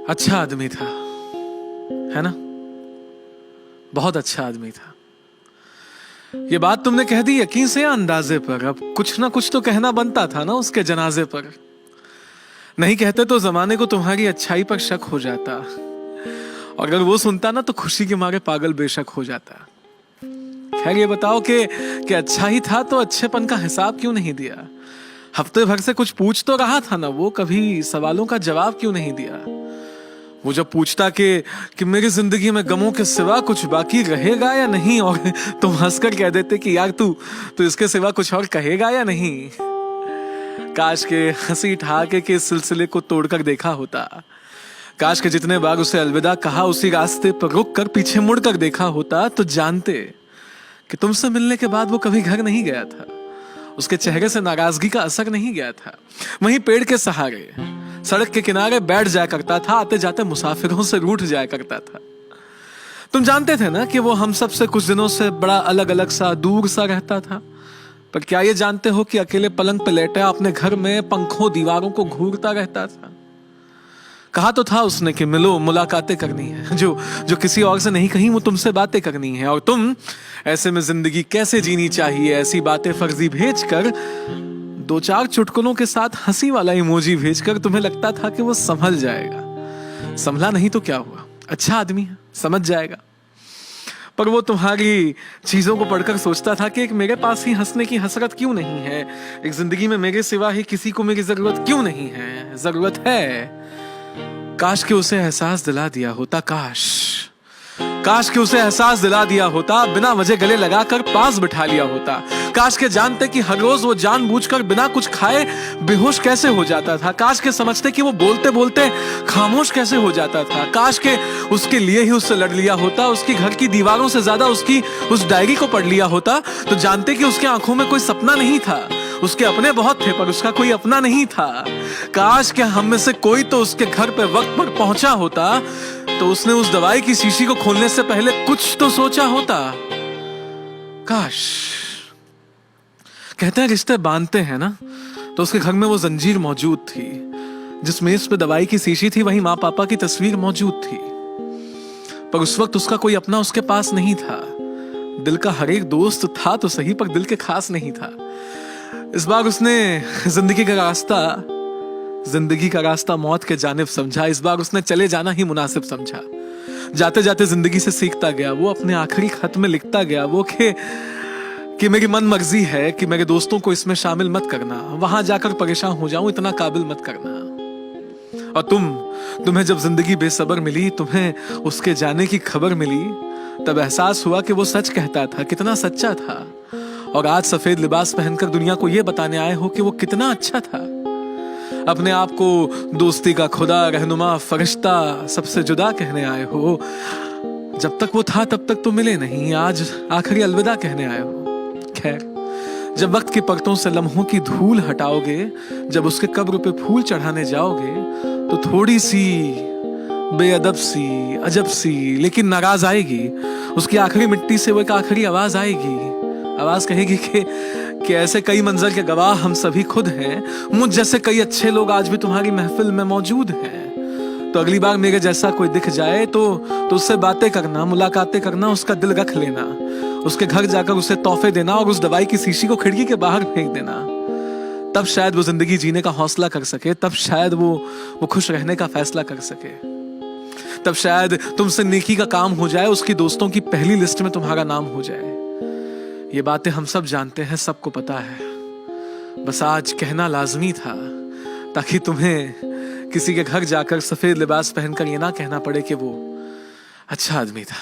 अच्छा आदमी था, है ना? बहुत अच्छा आदमी था। ये बात तुमने कह दी यकीन से या अंदाजे पर? अब कुछ ना कुछ तो कहना बनता था ना उसके जनाजे पर। नहीं कहते तो जमाने को तुम्हारी अच्छाई पर शक हो जाता, और अगर वो सुनता ना तो खुशी के मारे पागल बेशक हो जाता। खैर ये बताओ कि अच्छा ही था तो अच्छेपन का हिसाब क्यों नहीं दिया? हफ्ते भर से कुछ पूछ तो रहा था ना वो, कभी सवालों का जवाब क्यों नहीं दिया? वो जब पूछता कि मेरी जिंदगी में गमों के सिवा कुछ बाकी रहेगा या नहीं, और तुम हंसकर कह देते कि यार तू इसके सिवा कुछ और कहेगा या नहीं। काश के हंसी ठहाके के सिलसिले को तोड़कर देखा होता। काश के जितने बार उसे अलविदा कहा उसी रास्ते पर रुक कर पीछे मुड़कर देखा होता, तो जानते कि तुमसे मिलने के बाद वो कभी घर नहीं गया था। उसके चेहरे से नाराजगी का असर नहीं गया था। वहीं पेड़ के सहारे सड़क के किनारे बैठ जाया करता था, आते जाते मुसाफिरों से रूठ जाया करता था। तुम जानते थे ना कि वो हम सब से कुछ दिनों से बड़ा अलग अलग सा, दूर सा रहता था। पर क्या ये जानते हो कि अकेले पलंग पे लेटा अपने घर में पंखों दीवारों को घूरता रहता था? कहा तो था उसने कि मिलो, मुलाकातें करनी है, जो किसी और से नहीं कहीं, वो तुमसे बातें करनी है। और तुम ऐसे में जिंदगी कैसे जीनी चाहिए ऐसी बातें फर्जी भेजकर, दो चार चुटकुलों के साथ हंसी वाला इमोजी भेजकर तुम्हें लगता था कि वो संभल जाएगा। संभला नहीं तो क्या हुआ, अच्छा आदमी है, समझ जाएगा। पर वो तुम्हारी चीजों को पढ़कर सोचता था कि एक मेरे पास ही हंसने की हसरत क्यों नहीं है, एक जिंदगी में मेरे सिवा ही किसी को मेरी जरूरत क्यों नहीं है? जरूरत है। काश के उसे एहसास दिला दिया होता, काश के उसे एहसास दिला दिया होता, बिना वजह गले लगाकर पास बिठा लिया होता। काश के जानते कि हर रोज वो जानबूझकर बिना कुछ खाए बेहोश कैसे हो जाता था। काश के समझते कि वो बोलते बोलते खामोश कैसे हो जाता था। काश के उसके लिए ही उससे लड़ लिया होता, उसकी घर की दीवारों से ज्यादा उसकी उस डायरी को पढ़ लिया होता, तो जानते कि उसके आंखों में कोई सपना नहीं था। उसके अपने बहुत थे पर उसका कोई अपना नहीं था। काश के हम में से कोई तो उसके घर पे वक्त पर पहुंचा होता, तो उसने उस दवाई की शीशी को खोलने से पहले कुछ तो सोचा होता। काश। कहते हैं रिश्ते बांधते हैं ना, तो उसके घर में वो जंजीर मौजूद थी। जिस मेज पे दवाई की शीशी थी वहीं माँ पापा की तस्वीर मौजूद थी। पर उस वक्त उसका कोई अपना उसके पास नहीं था। दिल का हर एक दोस्त था तो सही, पर दिल के खास नहीं था। इस बार उसने जिंदगी का रास्ता मौत के जानिब समझा। इस बार उसने चले जाना ही मुनासिब समझा। जाते जाते जिंदगी से सीखता गया। वो अपने आखिरी खत में लिखता गया वो कि मेरी मन मर्जी है कि मेरे दोस्तों को इसमें शामिल मत करना, वहां जाकर परेशान हो जाऊं, इतना काबिल मत करना। और तुम्हें जब जिंदगी बेसब्र मिली, तुम्हें उसके जाने की खबर मिली, तब एहसास हुआ कि वो सच कहता था, कितना सच्चा था। और आज सफेद लिबास पहनकर दुनिया को यह बताने आए हो कि वो कितना अच्छा था। अपने आप को दोस्ती का खुदा, रहनुमा, फरिश्ता सबसे जुदा कहने आए हो। जब तक वो था तब तक तो मिले नहीं, आज आखिरी अलविदा कहने आए हो। खैर, जब वक्त की परतों से लम्हों की धूल हटाओगे, जब उसके कब्र पे फूल चढ़ाने जाओगे, तो थोड़ी सी बेअदब सी, अजब सी, लेकिन नाराज आएगी। उसकी आखिरी मिट्टी से वो एक आखिरी आवाज आएगी। आवाज कहेगी कि ऐसे कई मंजर के गवाह हम सभी खुद हैं। मुझ जैसे कई अच्छे लोग आज भी तुम्हारी महफिल में मौजूद हैं। तो अगली बार मेरे जैसा कोई दिख जाए तो उससे बातें करना, मुलाकातें करना, उसका दिल रख लेना, उसके घर जाकर उसे तोहफे देना और उस दवाई की शीशी को खिड़की के बाहर फेंक देना। तब शायद वो जिंदगी जीने का हौसला कर सके, तब शायद वो खुश रहने का फैसला कर सके। तब शायद तुमसे नेकी का काम हो जाए, उसकी दोस्तों की पहली लिस्ट में तुम्हारा नाम हो जाए। ये बातें हम सब जानते हैं, सबको पता है। बस आज कहना लाजमी था, ताकि तुम्हें किसी के घर जाकर सफेद लिबास पहनकर ये ना कहना पड़े कि वो अच्छा आदमी था।